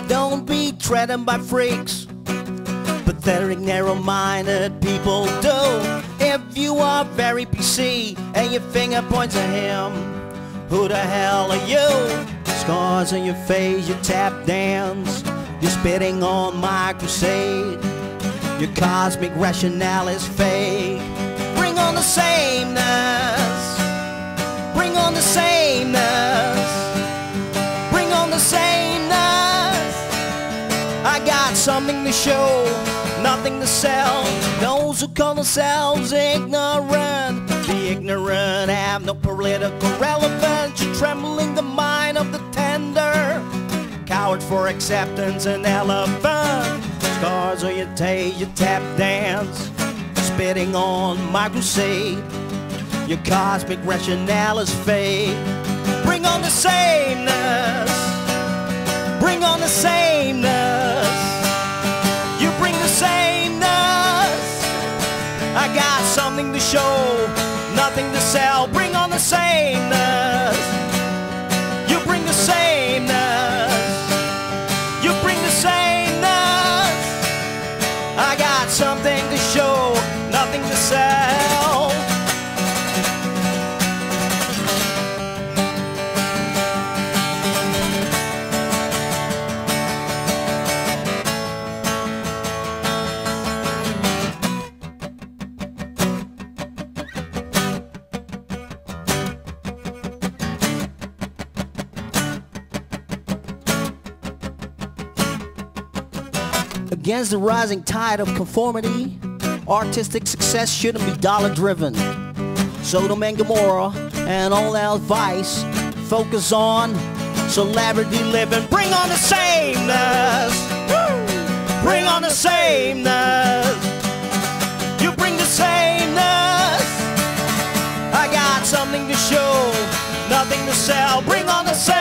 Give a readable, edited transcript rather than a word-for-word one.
Don't be threatened by freaks, pathetic, narrow-minded people do. If you are very PC and your finger points at him, who the hell are you? Scars on your face, you tap dance, you're spitting on my crusade. Your cosmic rationale is fake. Bring on the sameness, bring on the sameness, bring on the sameness. I got something to show, nothing to sell. Those who call themselves ignorant, the ignorant have no political relevance. You're trembling the mind of the tender, cowards for acceptance and elephant. Scars on your tail, you tap dance, spitting on my crusade. Your cosmic rationale is fake. Bring on the sameness, bring on the sameness. You bring the sameness. I got something to show, nothing to sell. Bring on the sameness. You bring the sameness. You bring the sameness. I got something to show, nothing to sell. Against the rising tide of conformity, artistic success shouldn't be dollar-driven. Sodom and Gomorrah and all that advice focus on celebrity living. Bring on the sameness. Woo! Bring on the sameness. You bring the sameness. I got something to show, nothing to sell. Bring on the sameness.